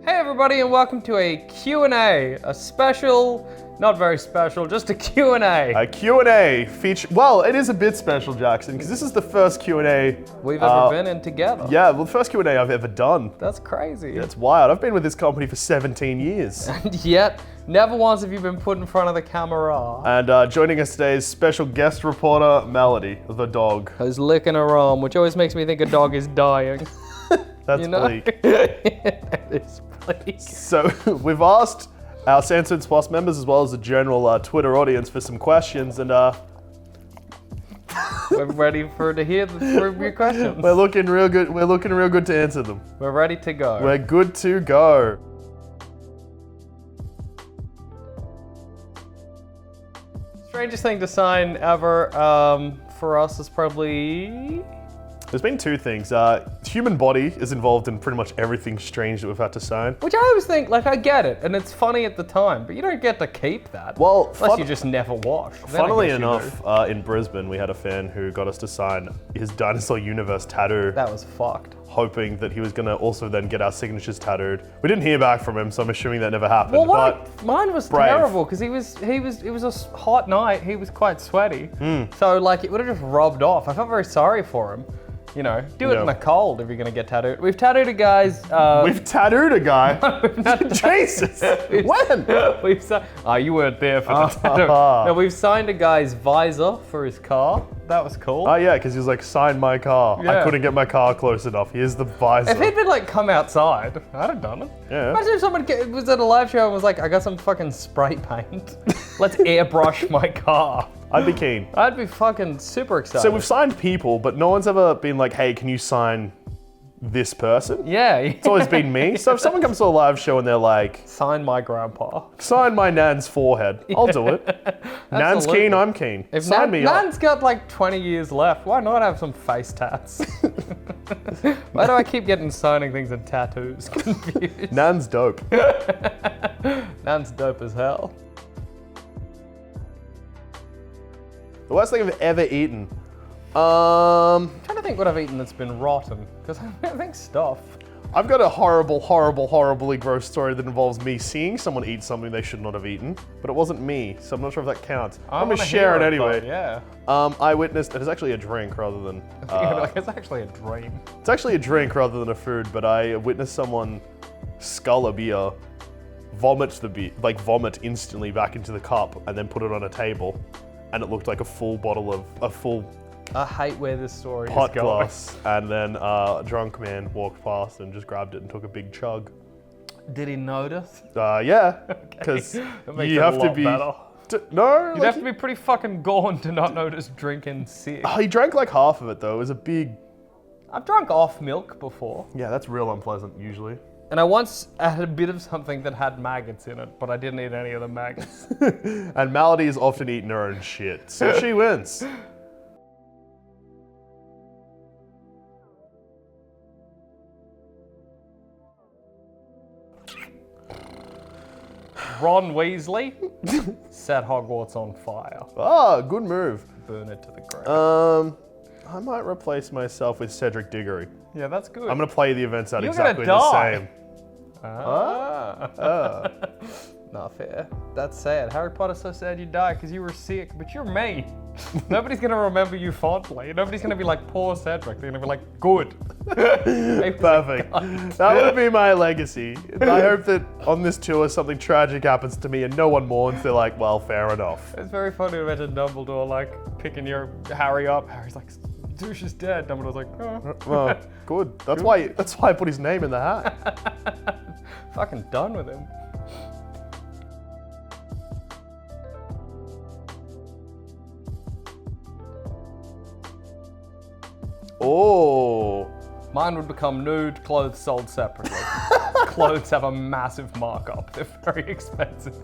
Hey everybody, and welcome to a Q&A, a special, not very special, just a Q&A. A Q&A feature. Well, it is a bit special, Jackson, because this is the first Q&A We've ever been in together. Yeah, well, the first Q&A I've ever done. That's crazy. That's wild. I've been with this company for 17 years. And yet, never once have you been put in front of the camera. And joining us today is special guest reporter Melody, the dog. Who's licking her arm, which always makes me think a dog is dying. That's You know? bleak. It's bleak. So we've asked our Sanspants Plus members as well as the general Twitter audience for some questions, and We're ready to hear your questions. we're looking real good. We're looking real good to answer them. We're ready to go. We're good to go. Strangest thing to sign ever for us is probably... There's been two things. Human body is involved in pretty much everything strange that we've had to sign. Which I always think, like, I get it, and it's funny at the time, but you don't get to keep that. Well, unless you just never wash. Then I Funnily guess you enough, do. in Brisbane, we had a fan who got us to sign his Dinosaur Universe tattoo, That was fucked. hoping that he was gonna also then get our signatures tattooed. We didn't hear back from him, so I'm assuming that never happened. Well, but mine was brave. terrible, because it was a hot night, he was quite sweaty. Hmm. So, like, it would have just rubbed off. I felt very sorry for him. You know, do it Yeah. in the cold if you're gonna get tattooed. We've tattooed a guy's... we've tattooed a guy. Jesus! When? You weren't there for the tattoo. No, we've signed a guy's visor for his car. That was cool. Oh yeah, because he was like, sign my car. I Yeah. couldn't get my car close enough. Here's the visor. If he'd been like, come outside, I'd have done it. Yeah. Imagine if someone was at a live show and was like, I got some fucking spray paint. Let's airbrush my car. I'd be keen. I'd be fucking super excited. So we've signed people, but no one's ever been like, hey, can you sign this person? Yeah. It's always been me. So if someone comes to a live show and they're like, Sign my grandpa. sign my Nan's forehead, I'll do it. Nan's Absolutely. keen, I'm keen. If sign me up. Nan's got like 20 years left, why not have some face tats? Why do I keep getting signing things and tattoos confused? Nan's dope. Nan's dope as hell. The worst thing I've ever eaten. I'm trying to think what I've eaten that's been rotten, because I think stuff. I've got a horribly gross story that involves me seeing someone eat something they should not have eaten, but it wasn't me, so I'm not sure if that counts. I'm gonna share it anyway. Yeah. I witnessed, it is actually a drink rather than, It's actually a dream. it's actually a drink rather than a food, but I witnessed someone scull a beer, vomit vomit instantly back into the cup, and then put it on a table, and it looked like a full I hate where this story pot is going. glass, and then a drunk man walked past and just grabbed it and took a big chug. Did he notice? Yeah, because That makes you it a have to lot be. better. No, You'd have to be pretty fucking gone to not notice drinking sick. he drank like half of it though. It was a big. I've drunk off milk before. Yeah, that's real unpleasant usually. And I once had a bit of something that had maggots in it, but I didn't eat any of the maggots. And Melody has often eaten her own shit, so she wins. Ron Weasley set Hogwarts on fire. Ah, good move. Burn it to the ground. I might replace myself with Cedric Diggory. Yeah, that's good. I'm gonna play the events out You're exactly gonna the die. same. Not fair. That's sad. Harry Potter's so sad you die because you were sick, but you're me. Nobody's gonna remember you fondly. Nobody's gonna be like, poor Cedric. They're gonna be like, good. Perfect. That would be my legacy. I hope that on this tour something tragic happens to me and no one mourns. They're like, well, fair enough. It's very funny to imagine Dumbledore like picking your Harry up. Harry's like, Douche is dead. Dumbledore's like, oh. Well, good. That's why I put his name in the hat. Fucking done with him. Oh. Mine would become nude, clothes sold separately. Clothes have a massive markup. They're very expensive.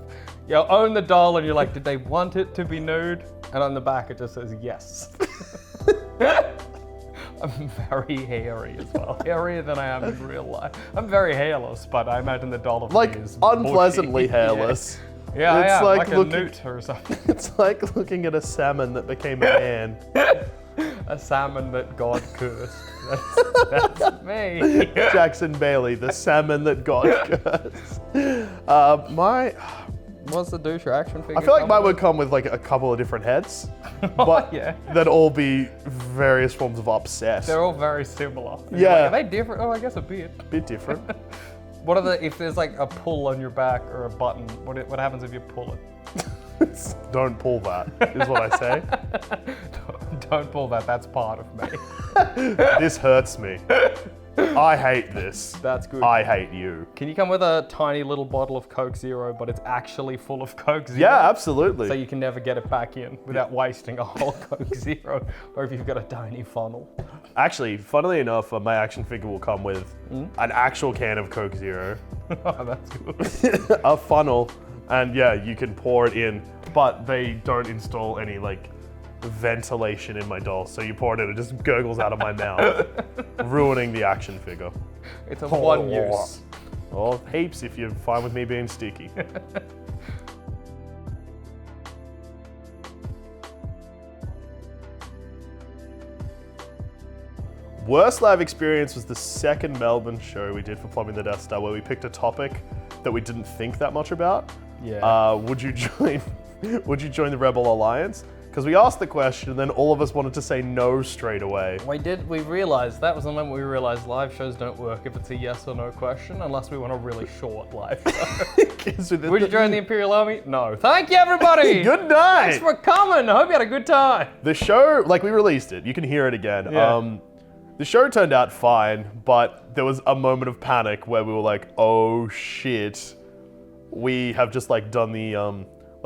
You own the doll and you're like, did they want it to be nude? And on the back it just says yes. I'm very hairy as well. Hairier than I am in real life. I'm very hairless, but I imagine the doll of Like me is unpleasantly bushy. hairless. Yeah, It's yeah, like like a looking- newt or something. It's like looking at a salmon that became a man. A salmon that God cursed. That's me. Jackson Bailey, the salmon that God cursed. What's the doucher action figure? I feel like mine would come with like a couple of different heads, but yeah. they'd all be various forms of upset. They're all very similar. Yeah. Are they different? Oh, I guess a bit. Bit different. What are if there's like a pull on your back or a button, what happens if you pull it? Don't pull that, is what I say. Don't pull that, that's part of me. This hurts me. I hate this. That's good. I hate you. Can you come with a tiny little bottle of Coke Zero, but it's actually full of Coke Zero? Yeah, absolutely. So you can never get it back in without wasting a whole Coke Zero, or if you've got a tiny funnel. Actually, funnily enough, my action figure will come with an actual can of Coke Zero, Oh, that's good. a funnel, and yeah, you can pour it in, but they don't install any like ventilation in my doll, so you pour it in, it just gurgles out of my mouth, ruining the action figure. It's a one use. Oh, heaps if you're fine with me being sticky. Worst live experience was the second Melbourne show we did for Plumbing the Death Star, where we picked a topic that we didn't think that much about. Yeah. Would you join the Rebel Alliance? Because we asked the question, and then all of us wanted to say no straight away. We realized, that was the moment we realized live shows don't work if it's a yes or no question, unless we want a really short live show. Would you join the Imperial Army? No. Thank you, everybody! Good night! Thanks for coming! I hope you had a good time! The show, like we released it, you can hear it again. Yeah. The show turned out fine, but there was a moment of panic where we were like, oh shit, we have just like done the,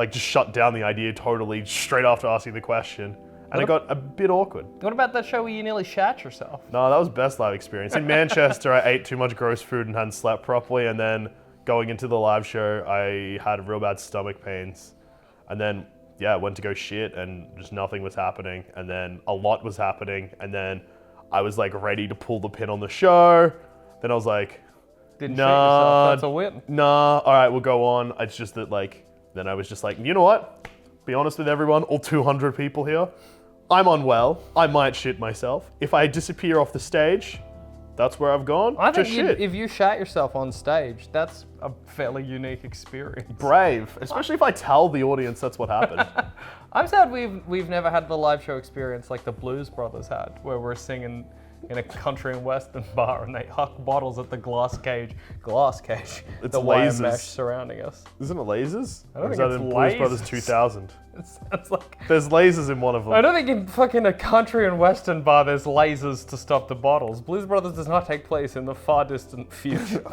just shut down the idea totally straight after asking the question. And it got a bit awkward. What about that show where you nearly shat yourself? No, that was best live experience. In Manchester, I ate too much gross food and hadn't slept properly, and then going into the live show, I had real bad stomach pains. And then, yeah, went to go shit and just nothing was happening. And then a lot was happening. And then I was like ready to pull the pin on the show. Then I was like, Didn't shit yourself, that's a win. nah, all right, we'll go on. It's just that then I was just like, you know what? Be honest with everyone, all 200 people here. I'm unwell. I might shit myself. If I disappear off the stage, that's where I've gone. I think Just shit. if you shat yourself on stage, that's a fairly unique experience. Brave, especially if I tell the audience that's what happened. I'm sad we've never had the live show experience like the Blues Brothers had, where we're singing in a country and western bar and they huck bottles at the glass cage, It's the wire lasers. mesh surrounding us. Isn't it lasers? I don't Or is think that it's in Blues Brothers lasers. 2000? It sounds like... There's lasers in one of them. I don't think in fucking a country and western bar there's lasers to stop the bottles. Blues Brothers does not take place in the far distant future.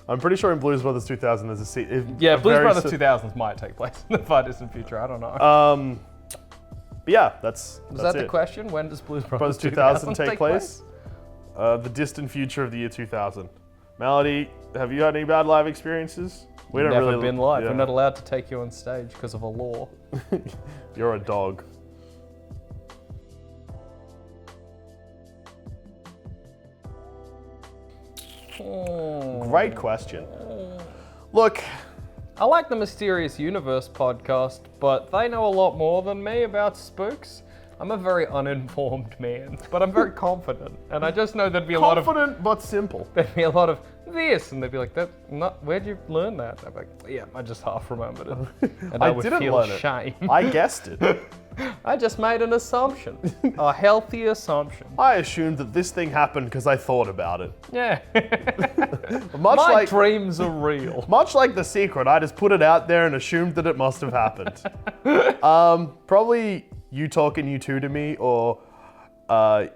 I'm pretty sure in Blues Brothers 2000 there's a scene. Yeah, Blues Brothers 2000s might take place in the far distant future, I don't know. But yeah, that's Was that it. the question? When does Blues Brothers Brothers 2000 take place? The distant future of the year 2000. Melody, have you had any bad live experiences? We don't Never really been live. yeah. We're not allowed to take you on stage because of a law. You're a dog. Great question. Look, I like the Mysterious Universe podcast, but they know a lot more than me about spooks. I'm a very uninformed man, but I'm very confident, and I just know there'd be a lot of confident but simple. there'd be a lot of this, and they'd be like, "That not where'd you learn that?" I'd be like, "Yeah, I just half remembered it," and I would didn't feel learn it. shame. I guessed it. I just made an assumption, a healthy assumption. I assumed that this thing happened because I thought about it. Yeah, Much my like dreams are real. Much like The Secret, I just put it out there and assumed that it must have happened. Probably you talking you two to me, or you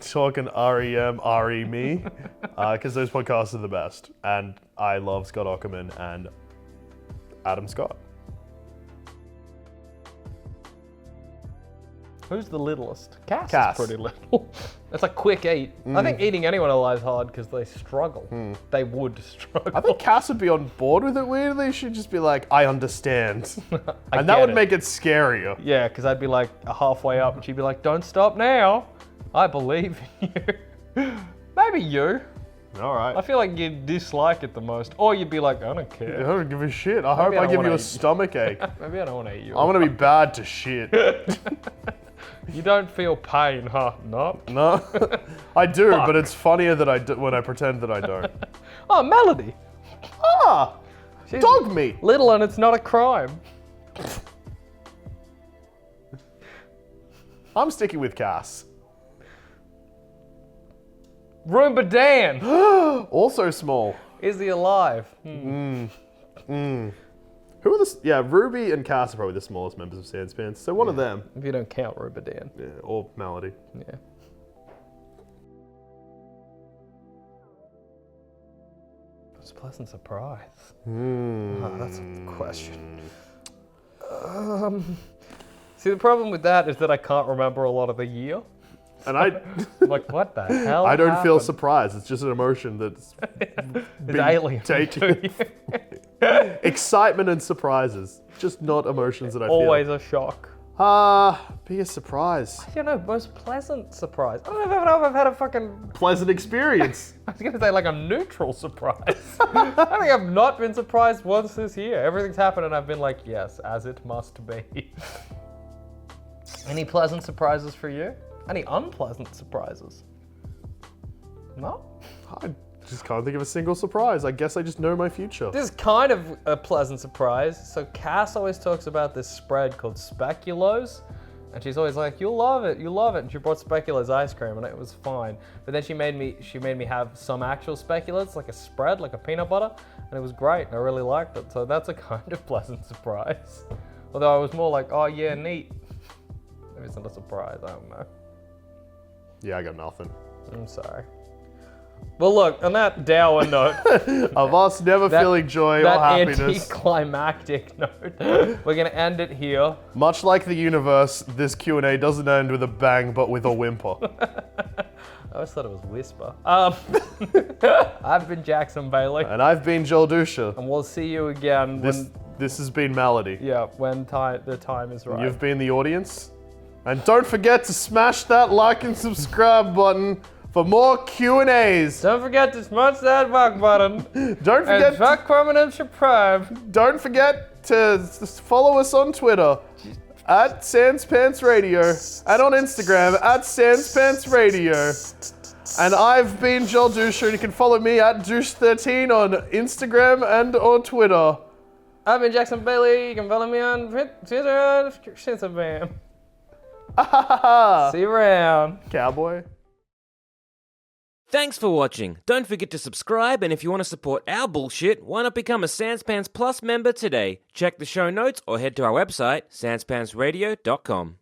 talking REM, RE me, because those podcasts are the best. And I love Scott Aukerman and Adam Scott. Who's the littlest? Cass Cass. is pretty little. It's a quick eat. I think eating anyone alive is hard because they struggle. They would struggle. I think Cass would be on board with it weirdly. She'd just be like, I understand. And that get would it. make it scarier. Yeah, because I'd be like halfway up and she'd be like, don't stop now. I believe in you. Maybe you. All right. I feel like you'd dislike it the most. Or you'd be like, I don't I care. don't give a shit. I hope Maybe I I don't give wanna you a eat you. stomach ache. Maybe I don't want to eat you. I'm gonna be bad to shit. You don't feel pain, huh? No. No, I do, Fuck. but it's funnier that I do when I pretend that I don't. Oh, Melody. Ah, She's dog meat. little and it's not a crime. I'm sticking with Cass. Roomba Dan. Also small. Is he alive? Who are the? Yeah, Ruby and Cass are probably the smallest members of Sanspants. So one of them. If you don't count Roomba Dan. Yeah, or Melody. Yeah. It's a pleasant surprise. Oh, that's a question. See, the problem with that is that I can't remember a lot of the year. And I, I'm like, what the hell? I don't feel happened? surprised. It's just an emotion that's It's been alien taken. to you. Excitement and surprises, just not emotions that I Always feel. a shock. Biggest surprise. You know, most pleasant surprise. I don't know if I've had a fucking. Pleasant experience. I was gonna say like a neutral surprise. I think I've not been surprised once this year. Everything's happened and I've been like, yes, as it must be. Any pleasant surprises for you? Any unpleasant surprises? No? I just can't think of a single surprise. I guess I just know my future. This is kind of a pleasant surprise. So Cass always talks about this spread called Speculoos. And she's always like, you'll love it, you'll love it. And she brought Speculoos ice cream and it was fine. But then she made me have some actual Speculoos, like a spread, like a peanut butter. And it was great and I really liked it. So that's a kind of pleasant surprise. Although I was more like, oh yeah, neat. Maybe it's not a surprise, I don't know. Yeah, I got nothing. I'm sorry. Well, look, on that dour note, Of us never feeling joy or that happiness. anticlimactic note, we're gonna end it here. Much like the universe, this Q&A doesn't end with a bang, but with a whimper. I always thought it was whisper. I've been Jackson Bailey, And I've been Joel Duscher. and we'll see you again This has been Malady. when the time is right. You've been the audience. And don't forget to smash that like and subscribe button for more Q&As. Don't forget to smash that rock button. Don't And forget, fuck comment and subscribe. don't forget to follow us on Twitter at Sanspants Radio and on Instagram at Sanspants Radio. And I've been Joel Duscher, and you can follow me at Douche13 on Instagram and on Twitter. I've been Jackson Bailey. You can follow me on Twitter and Instagram. See you around. Cowboy. Thanks for watching. Don't forget to subscribe, and if you want to support our bullshit, why not become a Sanspants Plus member today? Check the show notes or head to our website, sanspantsradio.com.